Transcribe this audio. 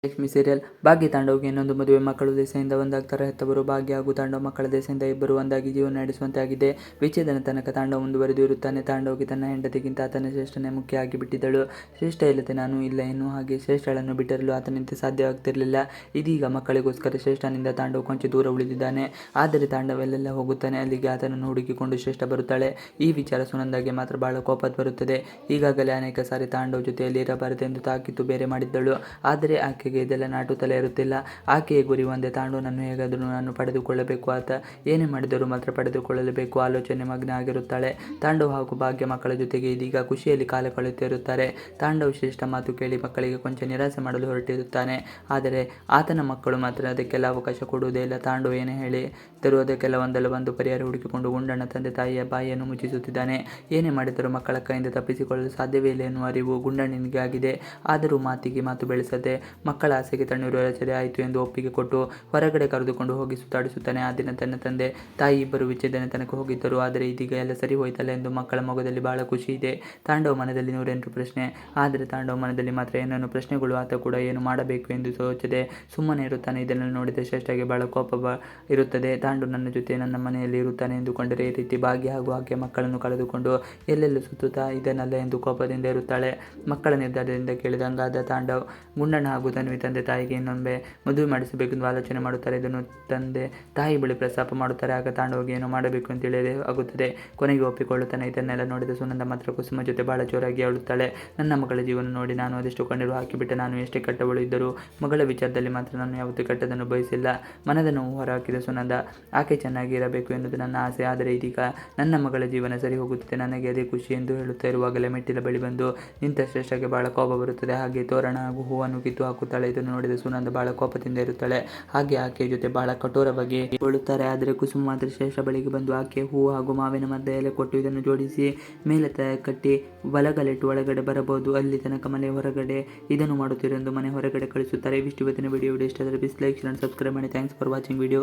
Lakshmi serial. ಭಾಗ್ಯ ತಾಂಡವ್ಗೆ ಇನ್ನೊಂದು ಮದುವೆ. ಮಕ್ಕಳು ದೆಸೆಯಿಂದ ಒಂದಾಗ್ತಾರೆ. ಹೆತ್ತವರು ಭಾಗ್ಯ ಹಾಗೂ ತಾಂಡವ್ ಮಕ್ಕಳ ದೆಸೆಯಿಂದ ಇಬ್ಬರು ಒಂದಾಗಿ ಜೀವನ ನಡೆಸುವಂತೆ ಆಗಿದೆ. ವಿಚ್ಛೇದನ ತನಕ ತಾಂಡವ್ ಮುಂದುವರೆದು ಇರುತ್ತಾನೆ. ತಾಂಡವ್ಗೆ ತನ್ನ ಹೆಂಡತಿಗಿಂತ ಆತನ ಶ್ರೇಷ್ಠನೇ ಮುಖ್ಯ ಆಗಿಬಿಟ್ಟಿದ್ದಳು. ಶ್ರೇಷ್ಠ ಇಲ್ಲದೆ ನಾನು ಇಲ್ಲ ಎನ್ನುವ ಹಾಗೆ ಶ್ರೇಷ್ಠಳನ್ನು ಬಿಟ್ಟಿರಲು ಆತನಿಂದ ಸಾಧ್ಯವಾಗ್ತಿರಲಿಲ್ಲ. ಇದೀಗ ಮಕ್ಕಳಿಗೋಸ್ಕರ ಶ್ರೇಷ್ಠನಿಂದ ತಾಂಡವ್ ಕೊಂಚ ದೂರ ಉಳಿದಿದ್ದಾನೆ. ಆದರೆ ತಾಂಡವ್ ಎಲ್ಲೆಲ್ಲ ಹೋಗುತ್ತಾನೆ, ಅಲ್ಲಿಗೆ ಆತನನ್ನು ಹುಡುಕಿಕೊಂಡು ಶ್ರೇಷ್ಠ ಬರುತ್ತಾಳೆ. ಈ ವಿಚಾರ ಸುನಂದಾಗೆ ಮಾತ್ರ ಬಹಳ ಕೋಪ ಬರುತ್ತದೆ. ಈಗಾಗಲೇ ಅನೇಕ ಸಾರಿ ತಾಂಡವ್ ಜೊತೆಯಲ್ಲಿ ಇರಬಾರದೆಂದು ತಾಕೀತು ಬೇರೆ ಮಾಡಿದ್ದಳು. ಆದರೆ ಆಕೆಗೆ ಇದೆಲ್ಲ ನಾಟುತ್ತಲೇ ಇರುತ್ತಿಲ್ಲ. ಆಕೆಯ ಗುರಿ ಒಂದೇ, ತಾಂಡವ್ನನ್ನು ಹೇಗಾದರೂ ನಾನು ಪಡೆದುಕೊಳ್ಳಬೇಕು. ಆತ ಏನೇ ಮಾಡಿದರೂ ಮಾತ್ರ ಪಡೆದುಕೊಳ್ಳಲೇಬೇಕು ಆಲೋಚನೆ ಮಗ್ನ ಆಗಿರುತ್ತಾಳೆ. ತಾಂಡವ್ ಹಾಗೂ ಭಾಗ್ಯ ಮಕ್ಕಳ ಜೊತೆಗೆ ಇದೀಗ ಖುಷಿಯಲ್ಲಿ ಕಾಲ ಕಳೆಯುತ್ತಿರುತ್ತಾರೆ. ತಾಂಡವ್ ಶ್ರೇಷ್ಠ ಮಾತು ಕೇಳಿ ಮಕ್ಕಳಿಗೆ ಕೊಂಚ ನಿರಾಸೆ ಮಾಡಲು ಹೊರಟಿರುತ್ತಾನೆ. ಆದರೆ ಆತನ ಮಕ್ಕಳು ಮಾತ್ರ ಅದಕ್ಕೆಲ್ಲ ಅವಕಾಶ ಕೊಡುವುದೇ ಇಲ್ಲ. ತಾಂಡವ್ ಏನೇ ಹೇಳಿದರೂ ಅದಕ್ಕೆಲ್ಲ ಒಂದಲ್ಲ ಒಂದು ಪರಿಹಾರ ಹುಡುಕಿಕೊಂಡು ಗುಂಡಣ್ಣ ತಂದೆ ತಾಯಿಯ ಬಾಯಿಯನ್ನು ಮುಚ್ಚಿಸುತ್ತಿದ್ದಾನೆ. ಏನೇ ಮಾಡಿದರೂ ಮಕ್ಕಳ ಕೈಯಿಂದ ತಪ್ಪಿಸಿಕೊಳ್ಳಲು ಸಾಧ್ಯವೇ ಇಲ್ಲ ಎನ್ನುವ ಅರಿವು ಗುಂಡಣ್ಣನಿಗೆ ಆಗಿದೆ. ಆದರೂ ಮಾತಿಗೆ ಮಾತು ಬೆಳೆಸದೆ ಮಕ್ಕಳ ಆಸೆಗೆ ತಣ್ಣೀರು ಎರಚದೆ ಆಯಿತು ಎಂದು ಒಪ್ಪಿಗೆ ಕೊಟ್ಟು ಹೊರಗಡೆ ಕರೆದುಕೊಂಡು ಹೋಗಿ ಸುತ್ತಾಡಿಸುತ್ತಾನೆ. ಆ ದಿನ ತನ್ನ ತಂದೆ ತಾಯಿ ಇಬ್ಬರು ವಿಚ್ಛೇದನ ತನಕ ಹೋಗಿದ್ದರು. ಆದರೆ ಇದೀಗ ಎಲ್ಲ ಸರಿ ಹೋಯ್ತಲ್ಲ ಎಂದು ಮಕ್ಕಳ ಮೊಗದಲ್ಲಿ ಬಹಳ ಖುಷಿ ಇದೆ. ತಾಂಡವ್ ಮನದಲ್ಲಿ 108 ಪ್ರಶ್ನೆ. ಆದರೆ ತಾಂಡವ್ ಮನದಲ್ಲಿ ಮಾತ್ರ ಏನೇನೋ ಪ್ರಶ್ನೆಗಳು. ಆತ ಕೂಡ ಏನು ಮಾಡಬೇಕು ಎಂದು ತೋಚದೆ ಸುಮ್ಮನೆ ಇರುತ್ತಾನೆ. ಇದನ್ನು ನೋಡಿದ ಶ್ರೇಷ್ಠಗೆ ಬಹಳ ಕೋಪ ಇರುತ್ತದೆ. ತಾಂಡವ್ ನನ್ನ ಜೊತೆ ನನ್ನ ಮನೆಯಲ್ಲಿ ಇರುತ್ತಾನೆ ಎಂದುಕೊಂಡರೆ ಈ ರೀತಿ ಭಾಗ್ಯ ಹಾಗೂ ಆಕೆ ಮಕ್ಕಳನ್ನು ಕಳೆದುಕೊಂಡು ಎಲ್ಲೆಲ್ಲೂ ಸುತ್ತುತ್ತಾ ಇದನ್ನಲ್ಲ ಎಂದು ಕೋಪದಿಂದ ಇರುತ್ತಾಳೆ. ಮಕ್ಕಳ ನಿರ್ಧಾರದಿಂದ ಕೇಳಿದಂಗಾದ ತಾಂಡವ್ ಗುಂಡಣ್ಣ ಹಾಗೂ ತನ್ವಿ ತಂದೆ ತಾಯಿಗೆ ಇನ್ನೊಮ್ಮೆ ಮದುವೆ ಮಾಡಿಸಬೇಕೆಂದು ಆಲೋಚನೆ ಮಾಡುತ್ತಾರೆ. ಇದನ್ನು ತಂದೆ ತಾಯಿ ಬಳಿ ಪ್ರಸ್ತಾಪ ಮಾಡುತ್ತಾರೆ. ಆಗ ತಾಂಡವ್ಗೆ ಏನೋ ಮಾಡಬೇಕು ಅಂತ ತಿಳಿಯದೇ ಆಗುತ್ತದೆ. ಕೊನೆಗೆ ಒಪ್ಪಿಕೊಳ್ಳುತ್ತಾನೆ. ಇದನ್ನೆಲ್ಲ ನೋಡಿದ ಸುನಂದ ಮಾತ್ರ ಕುಸುಮ ಜೊತೆ ಬಹಳ ಜೋರಾಗಿ ಅಳುತ್ತಾಳೆ. ನನ್ನ ಮಗಳ ಜೀವನ ನೋಡಿ ನಾನು ಅದೆಷ್ಟು ಕಣ್ಣೀರು ಹಾಕಿಬಿಟ್ಟೆ. ನಾನು ಎಷ್ಟೇ ಕೆಟ್ಟವಳು ಇದ್ದರೂ ಮಗಳ ವಿಚಾರದಲ್ಲಿ ಮಾತ್ರ ನಾನು ಯಾವತ್ತೂ ಕೆಟ್ಟದನ್ನು ಬಯಸಿಲ್ಲ. ಮನದ ನೋವು ಹೊರಹಾಕಿದ ಸುನಂದ, ಆಕೆ ಚೆನ್ನಾಗಿ ಇರಬೇಕು ಎನ್ನುವುದು ನನ್ನ ಆಸೆ. ಆದರೆ ಇದೀಗ ನನ್ನ ಮಗಳ ಜೀವನ ಸರಿ ಹೋಗುತ್ತಿದೆ, ನನಗೆ ಅದೇ ಖುಷಿ ಎಂದು ಹೇಳುತ್ತಾ ಇರುವಾಗಲೇ ಮೆಟ್ಟಿಲ ಬಳಿ ಬಂದು ನಿಂತ ಶ್ರೇಷ್ಠಗೆ ಬಹಳ ಕೋಪ ಬರುತ್ತದೆ. ಹಾಗೆ ತೋರಣ ಹಾಗೂ ಹೂವನ್ನು ಕಿತ್ತು ಹಾಕುತ್ತಾಳೆ. ಇದನ್ನು ನೋಡಿದ ಸುನಂದ ಬಹಳ ಕೋಪದಿಂದ ಇರುತ್ತಾಳೆ. ಹಾಗೆ ಆಕೆಯ ಜೊತೆ ಬಹಳ ಕಠೋರವಾಗಿ ಕೊಳ್ಳುತ್ತಾರೆ. ಆದರೆ ಕುಸುಮ ಮಾತ್ರ ಶ್ರೇಷ್ಠ ಬಳಿಗೆ ಬಂದು ಆಕೆ ಹೂ ಹಾಗೂ ಮಾವಿನ ಮರದ ಎಲೆ ಕೊಟ್ಟು ಇದನ್ನು ಜೋಡಿಸಿ ಮೇಲೆ ಕಟ್ಟಿ ಬಲಗಲಿಟ್ಟು ಒಳಗಡೆ ಬರಬಹುದು, ಅಲ್ಲಿ ತನಕ ಮನೆ ಹೊರಗಡೆ ಇದನ್ನು ಮಾಡುತ್ತಿರೆಂದು ಮನೆ ಹೊರಗಡೆ ಕಳಿಸುತ್ತಾರೆ. ಇವಿಷ್ಟು ಇವತ್ತಿನ ವಿಡಿಯೋ. ಇಷ್ಟ ಆದರೆ ಪ್ಲೀಸ್ ಲೈಕ್, ಶೇರ್, ಸಬ್ಸ್ಕ್ರೈಬ್ ಮಾಡಿ. Thanks for watching video.